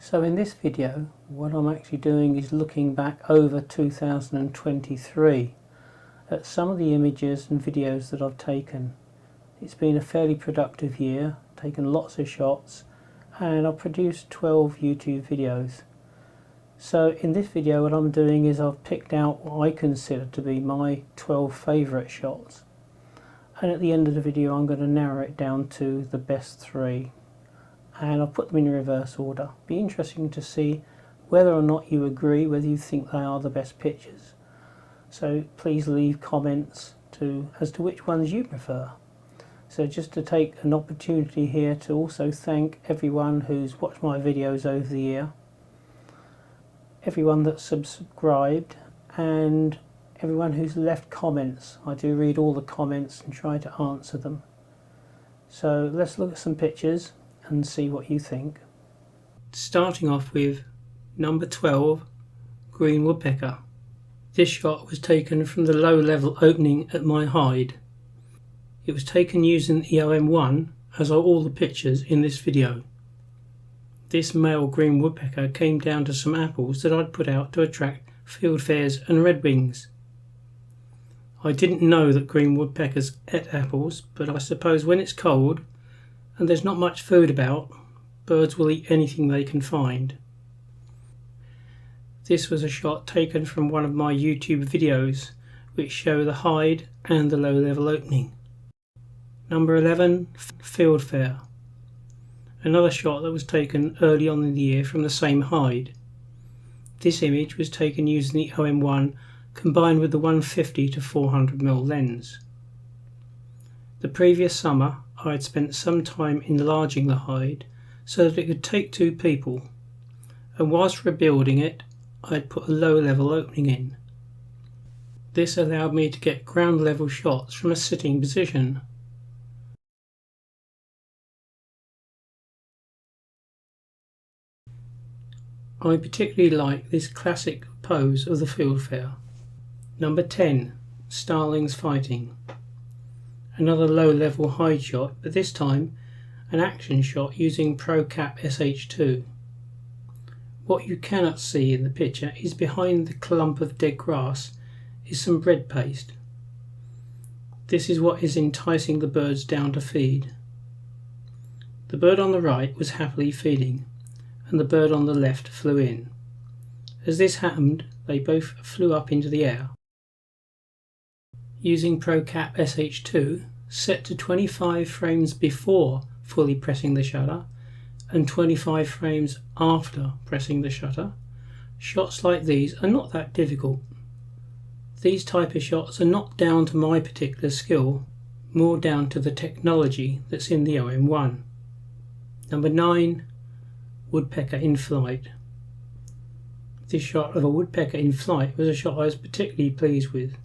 So in this video, what I'm actually doing is looking back over 2023 at some of the images and videos that I've taken. It's been a fairly productive year, taken lots of shots, and I've produced 12 YouTube videos. So in this video what I'm doing is I've picked out what I consider to be my 12 favourite shots, and at the end of the video I'm going to narrow it down to the best 3. And I'll put them in reverse order. Be interesting to see whether or not you agree, whether you think they are the best pictures. So please leave comments as to which ones you prefer. So just to take an opportunity here to also thank everyone who's watched my videos over the year, everyone that's subscribed, and everyone who's left comments. I do read all the comments and try to answer them. So let's look at some pictures and see what you think. Starting off with number 12, green woodpecker. This shot was taken from the low level opening at my hide. It was taken using the OM1, as are all the pictures in this video. This male green woodpecker came down to some apples that I'd put out to attract fieldfares and redwings. I didn't know that green woodpeckers ate apples, but I suppose when it's cold and there's not much food about, birds will eat anything they can find. This was a shot taken from one of my YouTube videos which show the hide and the low level opening. Number 11, Fieldfare. Another shot that was taken early on in the year from the same hide. This image was taken using the OM1 combined with the 150 to 400mm lens. The previous summer I had spent some time enlarging the hide so that it could take 2 people, and whilst rebuilding it I had put a low level opening in. This allowed me to get ground level shots from a sitting position. I particularly like this classic pose of the fieldfare. Number 10, Starlings fighting. Another low level hide shot, but this time an action shot using ProCap SH2. What you cannot see in the picture is behind the clump of dead grass is some bread paste. This is what is enticing the birds down to feed. The bird on the right was happily feeding, and the bird on the left flew in. As this happened, they both flew up into the air. Using ProCap SH2, set to 25 frames before fully pressing the shutter and 25 frames after pressing the shutter, shots like these are not that difficult. These type of shots are not down to my particular skill, more down to the technology that's in the OM1. Number 9, woodpecker in flight. This shot of a woodpecker in flight was a shot I was particularly pleased with.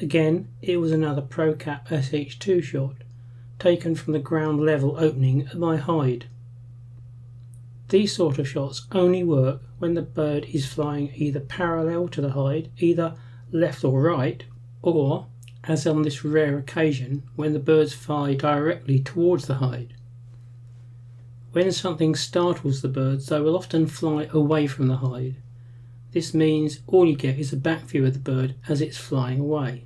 Again, it was another ProCap SH2 shot, taken from the ground level opening at my hide. These sort of shots only work when the bird is flying either parallel to the hide, either left or right, or, as on this rare occasion, when the birds fly directly towards the hide. When something startles the birds, they will often fly away from the hide. This means all you get is a back view of the bird as it's flying away.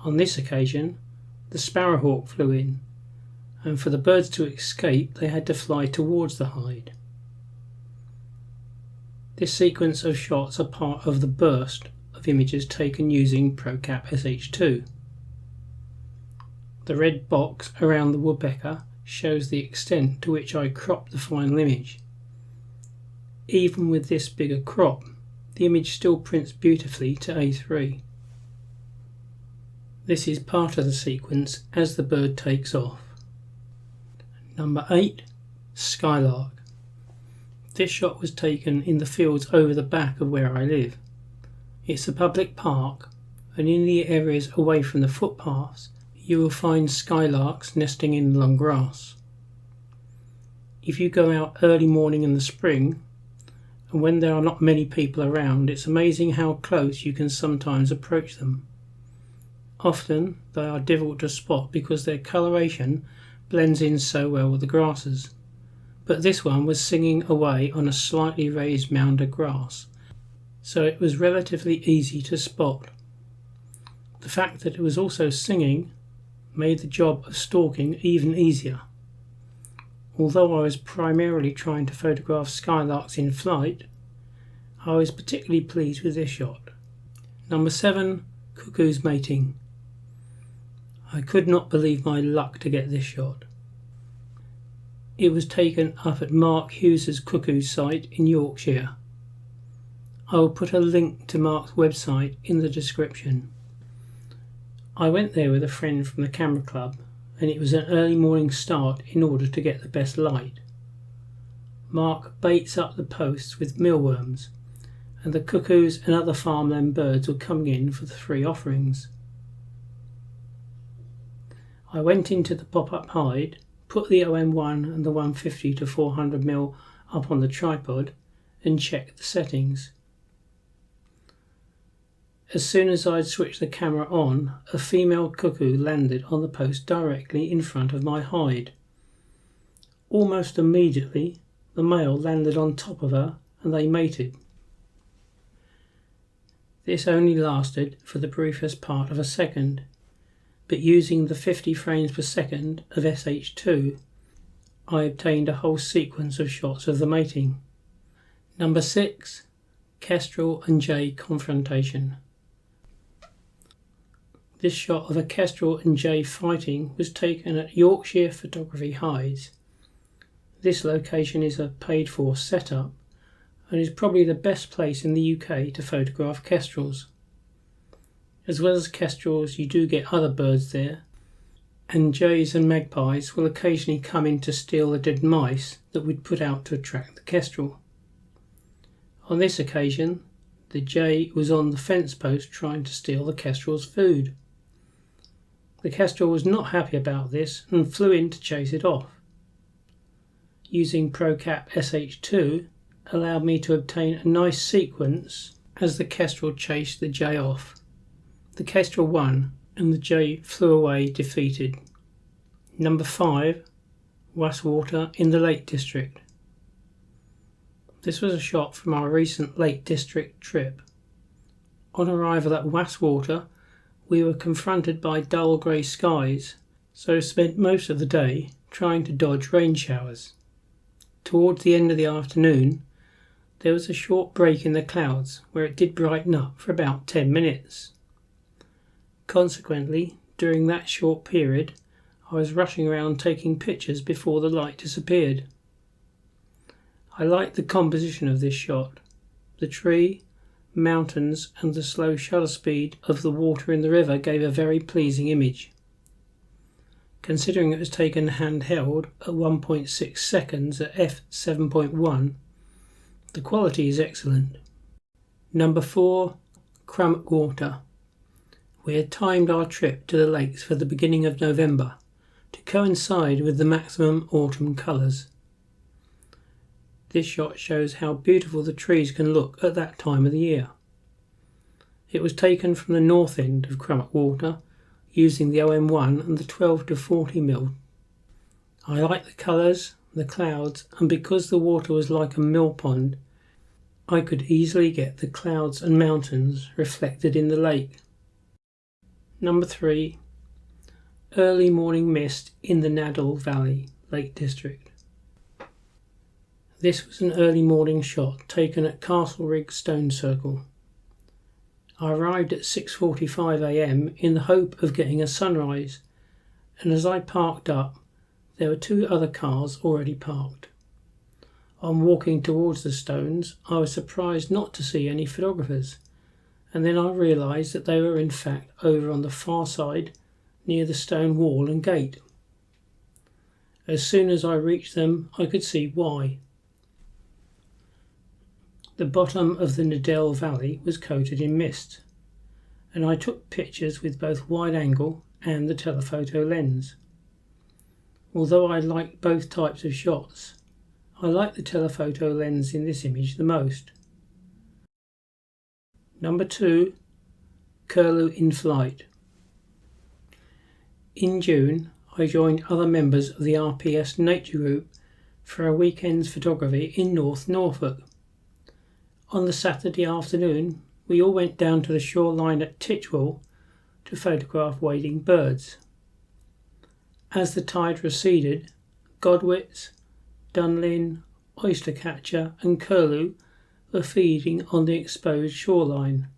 On this occasion, the sparrowhawk flew in, and for the birds to escape they had to fly towards the hide. This sequence of shots are part of the burst of images taken using ProCap SH2. The red box around the woodpecker shows the extent to which I cropped the final image. Even with this bigger crop, the image still prints beautifully to A3. This is part of the sequence as the bird takes off. Number 8, Skylark. This shot was taken in the fields over the back of where I live. It's a public park, and in the areas away from the footpaths you will find skylarks nesting in long grass. If you go out early morning in the spring, and when there are not many people around, it's amazing how close you can sometimes approach them. Often they are difficult to spot because their coloration blends in so well with the grasses, but this one was singing away on a slightly raised mound of grass, so it was relatively easy to spot. The fact that it was also singing made the job of stalking even easier. Although I was primarily trying to photograph skylarks in flight, I was particularly pleased with this shot. Number 7, cuckoos mating. I could not believe my luck to get this shot. It was taken up at Mark Hughes's cuckoos site in Yorkshire. I will put a link to Mark's website in the description. I went there with a friend from the camera club, and it was an early morning start in order to get the best light. Mark baits up the posts with mealworms, and the cuckoos and other farmland birds were coming in for the 3 offerings. I went into the pop-up hide, put the OM1 and the 150 to 400mm up on the tripod, and checked the settings. As soon as I'd switched the camera on, a female cuckoo landed on the post directly in front of my hide. Almost immediately, the male landed on top of her and they mated. This only lasted for the briefest part of a second, but using the 50 frames per second of SH2, I obtained a whole sequence of shots of the mating. Number 6, Kestrel and Jay confrontation. This shot of a Kestrel and Jay fighting was taken at Yorkshire Photography Hides. This location is a paid-for setup and is probably the best place in the UK to photograph kestrels. As well as kestrels, you do get other birds there, and jays and magpies will occasionally come in to steal the dead mice that we'd put out to attract the kestrel. On this occasion, the jay was on the fence post trying to steal the kestrel's food. The kestrel was not happy about this and flew in to chase it off. Using ProCap SH2 allowed me to obtain a nice sequence as the kestrel chased the jay off. The kestrel won and the jay flew away defeated. Number 5, Wasswater in the Lake District. This was a shot from our recent Lake District trip. On arrival at Wasswater, we were confronted by dull grey skies, so spent most of the day trying to dodge rain showers. Towards the end of the afternoon, there was a short break in the clouds where it did brighten up for about 10 minutes. Consequently, during that short period, I was rushing around taking pictures before the light disappeared. I liked the composition of this shot. The tree, mountains and the slow shutter speed of the water in the river gave a very pleasing image. Considering it was taken handheld at 1.6 seconds at f7.1, the quality is excellent. Number 4, Water. We had timed our trip to the lakes for the beginning of November to coincide with the maximum autumn colours. This shot shows how beautiful the trees can look at that time of the year. It was taken from the north end of Water using the OM1 and the 12 to 40mm. I liked the colours, the clouds, and because the water was like a mill pond, I could easily get the clouds and mountains reflected in the lake. Number 3, Early Morning Mist in the Nadell Valley, Lake District. This was an early morning shot taken at Castle Rig Stone Circle. I arrived at 6:45 AM in the hope of getting a sunrise, and as I parked up, there were 2 other cars already parked. On walking towards the stones, I was surprised not to see any photographers, and then I realised that they were in fact over on the far side near the stone wall and gate. As soon as I reached them, I could see why. The bottom of the Nadell Valley was coated in mist, and I took pictures with both wide angle and the telephoto lens. Although I liked both types of shots, I liked the telephoto lens in this image the most. Number 2, Curlew in Flight. In June, I joined other members of the RPS Nature Group for a weekend's photography in North Norfolk. On the Saturday afternoon, we all went down to the shoreline at Titchwell to photograph wading birds. As the tide receded, godwits, dunlin, oystercatcher and curlew were feeding on the exposed shoreline.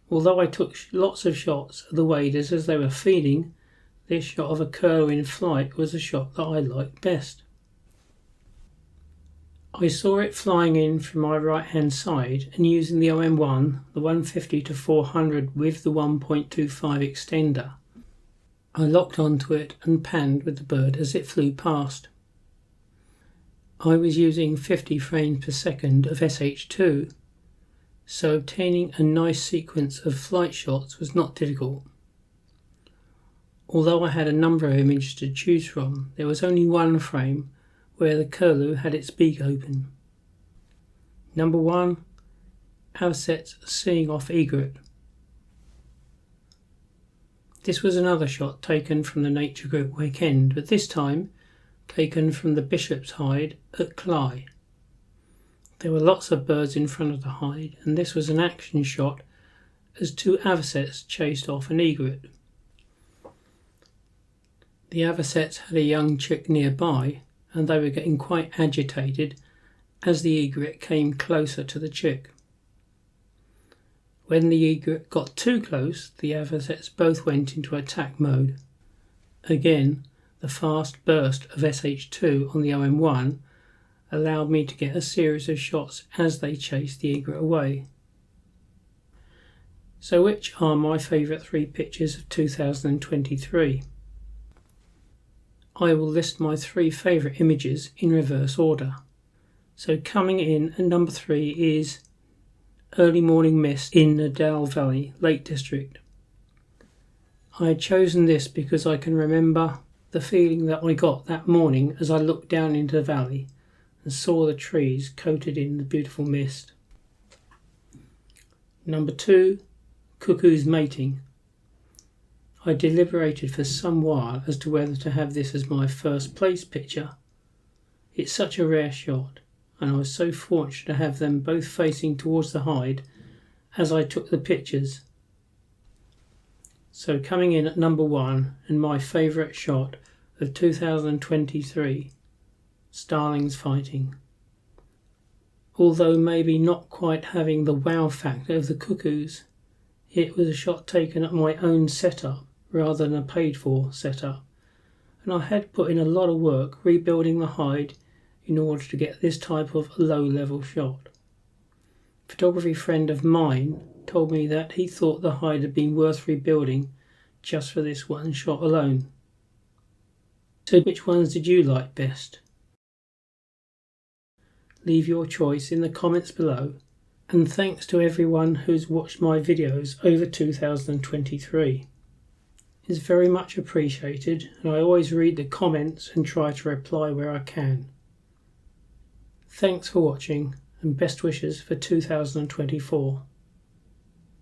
Although I took lots of shots of the waders as they were feeding, this shot of a curlew in flight was the shot that I liked best. I saw it flying in from my right hand side, and using the OM1, the 150-400 with the 1.25 extender, I locked onto it and panned with the bird as it flew past. I was using 50 frames per second of SH2, so obtaining a nice sequence of flight shots was not difficult. Although I had a number of images to choose from, there was only one frame where the curlew had its beak open. Number 1, Avocets seeing off egret. This was another shot taken from the Nature Group weekend, but this time taken from the Bishop's Hide at Cly. There were lots of birds in front of the hide, and this was an action shot as 2 avocets chased off an egret. The avocets had a young chick nearby, and they were getting quite agitated as the egret came closer to the chick. When the egret got too close, the avocets both went into attack mode. Again, the fast burst of SH2 on the OM1 allowed me to get a series of shots as they chased the egret away. So which are my favourite 3 pictures of 2023? I will list my 3 favourite images in reverse order. So coming in at number 3 is Early Morning Mist in the Dal Valley, Lake District. I had chosen this because I can remember the feeling that I got that morning as I looked down into the valley and saw the trees coated in the beautiful mist. Number 2, Cuckoos mating. I deliberated for some while as to whether to have this as my first place picture. It's such a rare shot, and I was so fortunate to have them both facing towards the hide as I took the pictures. So coming in at number 1 and my favourite shot of 2023, Starlings fighting. Although maybe not quite having the wow factor of the Cuckoos, it was a shot taken at my own setup rather than a paid for setup, and I had put in a lot of work rebuilding the hide in order to get this type of low level shot. A photography friend of mine told me that he thought the hide had been worth rebuilding just for this one shot alone. So which ones did you like best? Leave your choice in the comments below, and thanks to everyone who's watched my videos over 2023. It's very much appreciated, and I always read the comments and try to reply where I can. Thanks for watching, and best wishes for 2024.